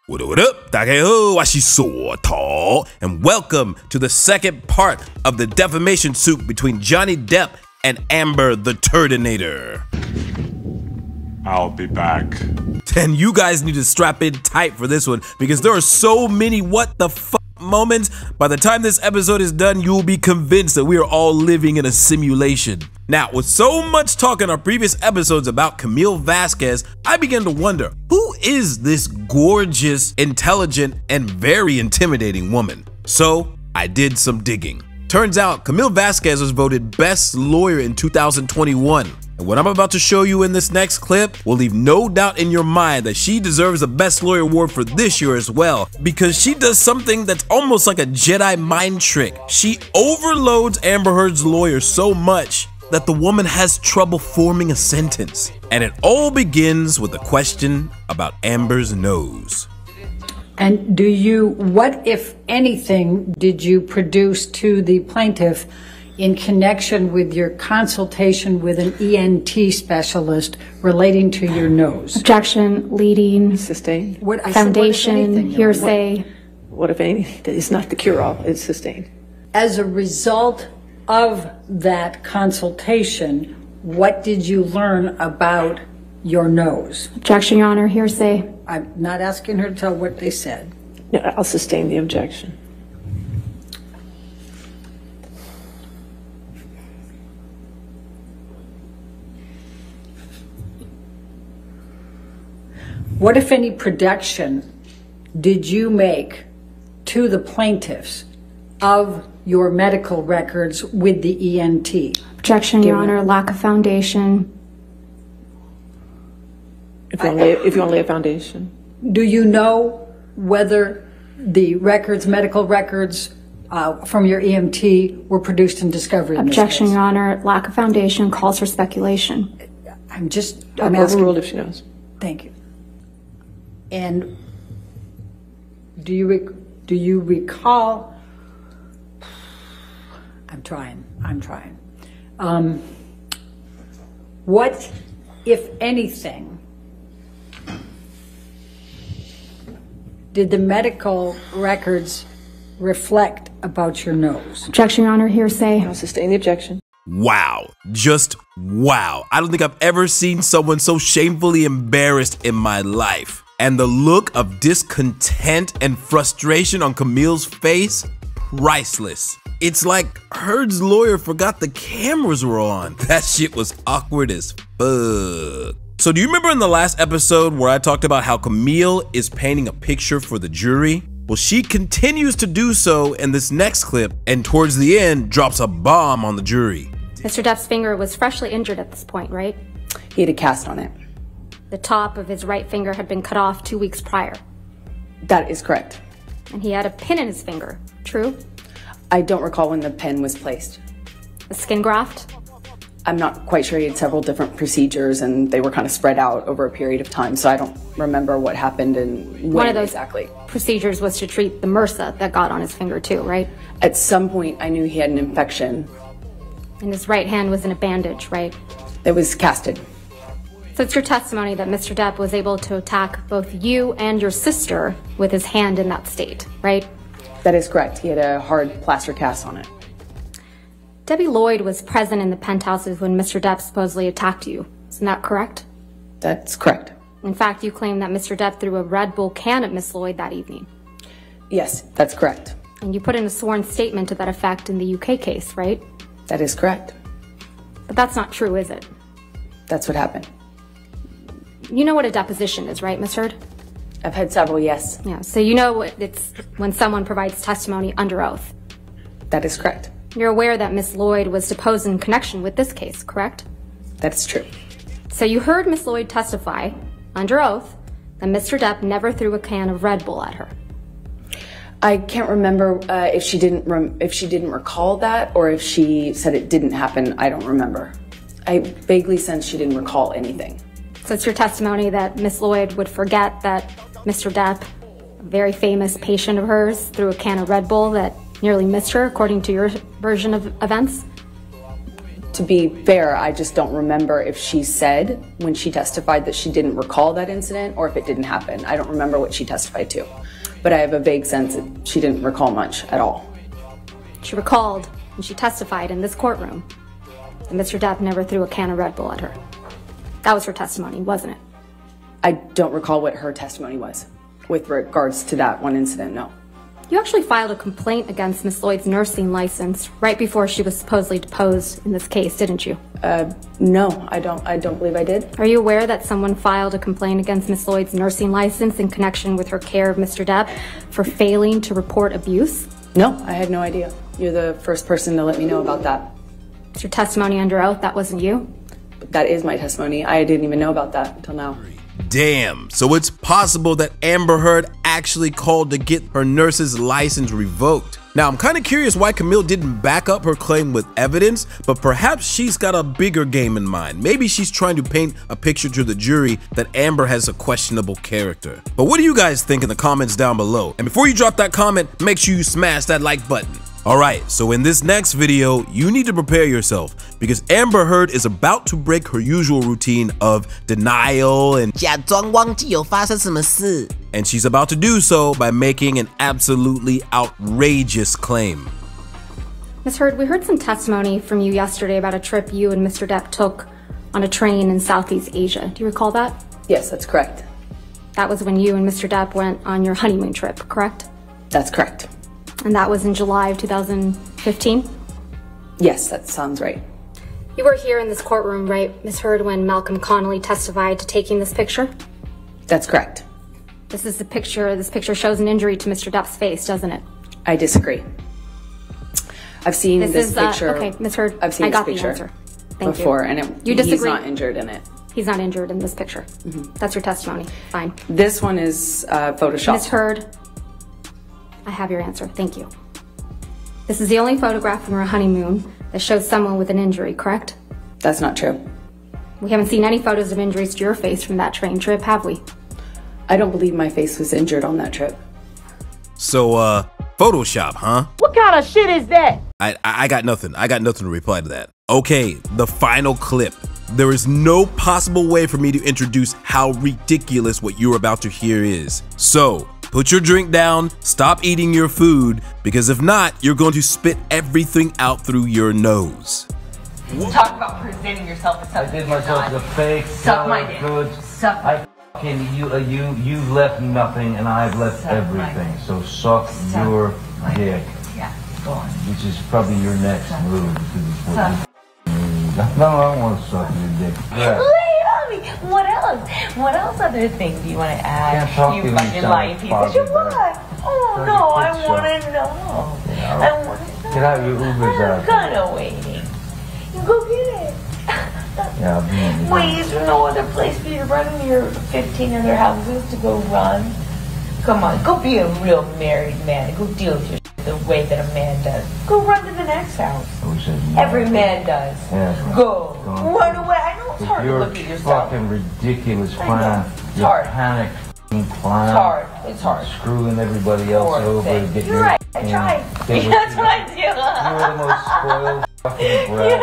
What up? And welcome to the second part of the defamation suit between Johnny Depp and Amber the Turdinator. I'll be back. And you guys need to strap in tight for this one because there are so many what the fuck moments. By the time this episode is done, you will be convinced that we are all living in a simulation. Now, with so much talk in our previous episodes about Camille Vasquez, I began to wonder, who is this gorgeous, intelligent, and very intimidating woman? So I did some digging. Turns out Camille Vasquez was voted best lawyer in 2021. And what I'm about to show you in this next clip will leave no doubt in your mind that she deserves the Best Lawyer Award for this year as well, because she does something that's almost like a Jedi mind trick. She overloads Amber Heard's lawyer so much that the woman has trouble forming a sentence. And it all begins with a question about Amber's nose. And what, if anything, did you produce to the plaintiff in connection with your consultation with an ENT specialist relating to your nose? Objection, leading, sustained. Foundation, hearsay. What if anything? It's not the cure-all, it's sustained. As a result of that consultation, what did you learn about your nose? Objection, Your Honor, hearsay. I'm not asking her to tell what they said. No, I'll sustain the objection. What, if any, production did you make to the plaintiffs of your medical records with the ENT? Objection, Your Honor, lack of foundation. If you only have foundation. Do you know whether the medical records from your EMT were produced in discovery? Objection, Your Honor, lack of foundation calls for speculation. I'm asking. Overruled if she knows. Thank you. And do you recall? I'm trying. What, if anything, did the medical records reflect about your nose? Objection, Your Honor, hearsay. I'll sustain the objection. Wow. Just wow. I don't think I've ever seen someone so shamefully embarrassed in my life. And the look of discontent and frustration on Camille's face, priceless. It's like Heard's lawyer forgot the cameras were on. That shit was awkward as fuck. So do you remember in the last episode where I talked about how Camille is painting a picture for the jury? Well, she continues to do so in this next clip, and towards the end drops a bomb on the jury. Mr. Depp's finger was freshly injured at this point, right? He had a cast on it. The top of his right finger had been cut off 2 weeks prior. That is correct. And he had a pin in his finger, true? I don't recall when the pin was placed. A skin graft? I'm not quite sure. He had several different procedures and they were kind of spread out over a period of time, so I don't remember what happened and when One of those exactly. Procedures was to treat the MRSA that got on his finger too, right? At some point I knew he had an infection. And his right hand was in a bandage, right? It was casted. So it's your testimony that Mr. Depp was able to attack both you and your sister with his hand in that state, right? That is correct. He had a hard plaster cast on it. Debbie Lloyd was present in the penthouses when Mr. Depp supposedly attacked you. Isn't that correct? That's correct. In fact, you claim that Mr. Depp threw a Red Bull can at Miss Lloyd that evening. Yes, that's correct. And you put in a sworn statement to that effect in the UK case, right? That is correct. But that's not true, is it? That's what happened. You know what a deposition is, right, Miss Heard? I've had several, yes. Yeah, so you know it's when someone provides testimony under oath. That is correct. You're aware that Miss Lloyd was deposed in connection with this case, correct? That's true. So you heard Miss Lloyd testify under oath that Mr. Depp never threw a can of Red Bull at her. I can't remember if she didn't recall that or if she said it didn't happen. I don't remember. I vaguely sense she didn't recall anything. So it's your testimony that Miss Lloyd would forget that Mr. Depp, a very famous patient of hers, threw a can of Red Bull that nearly missed her, according to your version of events? To be fair, I just don't remember if she said when she testified that she didn't recall that incident or if it didn't happen. I don't remember what she testified to, but I have a vague sense that she didn't recall much at all. She recalled when she testified in this courtroom that Mr. Depp never threw a can of Red Bull at her. That was her testimony, wasn't it? I don't recall what her testimony was with regards to that one incident, no. You actually filed a complaint against Miss Lloyd's nursing license right before she was supposedly deposed in this case, didn't you? No, I don't believe I did. Are you aware that someone filed a complaint against Miss Lloyd's nursing license in connection with her care of Mr. Depp for failing to report abuse? No, I had no idea. You're the first person to let me know about that. It's your testimony under oath, that wasn't you? That is my testimony. I didn't even know about that until now. Damn, so it's possible that Amber Heard actually called to get her nurse's license revoked. Now, I'm kind of curious why Camille didn't back up her claim with evidence, but perhaps she's got a bigger game in mind. Maybe she's trying to paint a picture to the jury that Amber has a questionable character. But what do you guys think in the comments down below? And before you drop that comment, make sure you smash that like button. Alright, so in this next video, you need to prepare yourself because Amber Heard is about to break her usual routine of denial and she's about to do so by making an absolutely outrageous claim. Ms. Heard, we heard some testimony from you yesterday about a trip you and Mr. Depp took on a train in Southeast Asia. Do you recall that? Yes, that's correct. That was when you and Mr. Depp went on your honeymoon trip, correct? That's correct. And that was in July of 2015? Yes, that sounds right. You were here in this courtroom, right, Ms. Heard, when Malcolm Connolly testified to taking this picture? That's correct. This is the picture. This picture shows an injury to Mr. Depp's face, doesn't it? I disagree. I've seen this picture. Okay, Ms. Heard, I've seen I got this picture the answer. Thank before, you. and You disagree? He's not injured in it. He's not injured in this picture. That's your testimony. Fine. This one is Photoshop. Ms. Heard, I have your answer. Thank you. This is the only photograph from our honeymoon that shows someone with an injury, correct? That's not true. We haven't seen any photos of injuries to your face from that train trip, have we? I don't believe my face was injured on that trip. So, Photoshop, huh? What kind of shit is that? I got nothing. I got nothing to reply to that. Okay, the final clip. There is no possible way for me to introduce how ridiculous what you're about to hear is. So, put your drink down, stop eating your food, because if not, you're going to spit everything out through your nose. Talk about presenting yourself as something. I did myself the fake. Suck my dick. Good. Suck my dick. You left nothing and I've left everything. So suck your dick. Yeah, go on. Which is probably your next move. No, I don't want to suck your dick. Yeah. Lay on me. What else? What else other things do you want to add? You fucking lying piece of shit. What? Oh no, I want to know. I want to know. Get out your Ubers out. I'm kind of waiting. You go get it. Yeah, wait, is there no other place for you to run in your 15 other houses to go run? Come on, go be a real married man. Go deal with your shit the way that a man does. Go run to the next house. Every man does. Yeah. Go. Run away. I know it's hard to look at yourself. Fucking ridiculous plan. It's hard. Panic plan. It's hard. It's hard. Screwing everybody else over to get You're right. I tried. That's what I do. You're the most spoiled fucking brat.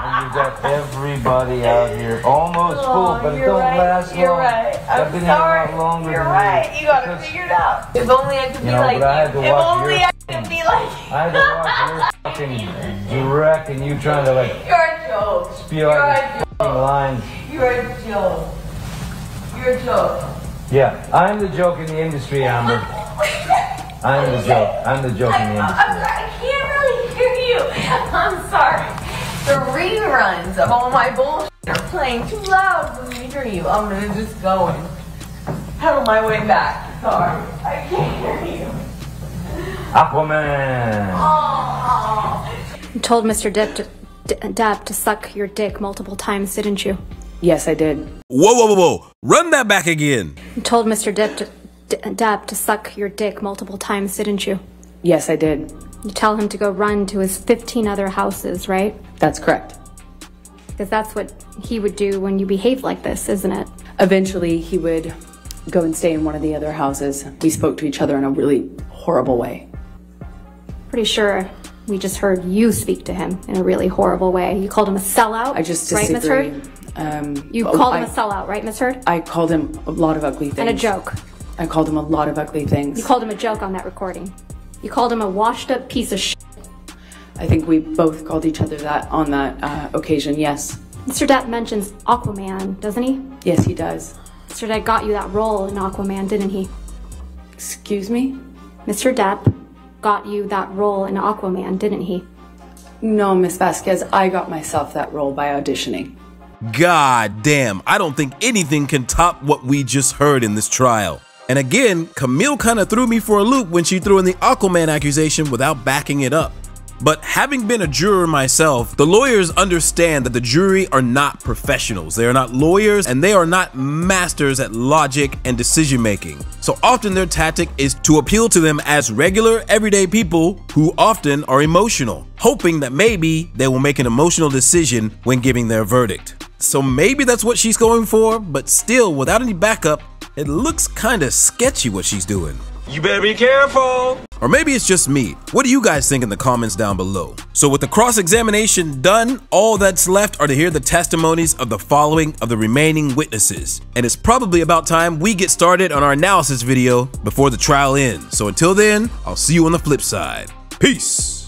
And you got everybody out here almost full, but it don't last long. You're right. I'm sorry. You're right. You got it figured out. If only I could be like you. If only I could be like you. I had to watch your fucking direct and you trying to like. You're a joke. Spew out your fucking lines. You're a joke. You're a joke. Yeah, I'm the joke in the industry, Amber. I'm the joke. I'm the joke in the industry. I'm sorry. I can't really hear you. I'm sorry. The reruns of all my bullshit are playing too loud for me to hear you. I'm gonna just go and pedal my way back. Sorry. I can't hear you. Aquaman. You told Mr. Depp to suck your dick multiple times, didn't you? Yes, I did. Whoa, whoa, whoa, whoa. Run that back again. You told Mr. Depp to suck your dick multiple times, didn't you? Yes, I did. You tell him to go run to his 15 other houses, right? That's correct. Because that's what he would do when you behave like this, isn't it? Eventually, he would go and stay in one of the other houses. We spoke to each other in a really horrible way. Pretty sure We just heard you speak to him in a really horrible way. You called him a sellout. I just disagree. Right, Ms. Heard? You called him a sellout, right, Ms. Heard? I called him a lot of ugly things. And a joke. I called him a lot of ugly things. You called him a joke on that recording. You called him a washed-up piece of shit. I think we both called each other that on that occasion, yes. Mr. Depp mentions Aquaman, doesn't he? Yes, he does. Mr. Depp got you that role in Aquaman, didn't he? Excuse me? Mr. Depp got you that role in Aquaman, didn't he? No, Miss Vasquez, I got myself that role by auditioning. God damn, I don't think anything can top what we just heard in this trial. And again, Camille kind of threw me for a loop when she threw in the Aquaman accusation without backing it up. But having been a juror myself, the lawyers understand that the jury are not professionals. They are not lawyers and they are not masters at logic and decision making. So often their tactic is to appeal to them as regular, everyday people who often are emotional, hoping that maybe they will make an emotional decision when giving their verdict. So maybe that's what she's going for, but still, without any backup, it looks kind of sketchy what she's doing. You better be careful. Or maybe it's just me. What do you guys think in the comments down below? So with the cross-examination done, all that's left are to hear the testimonies of the following of the remaining witnesses. And it's probably about time we get started on our analysis video before the trial ends. So until then, I'll see you on the flip side. Peace.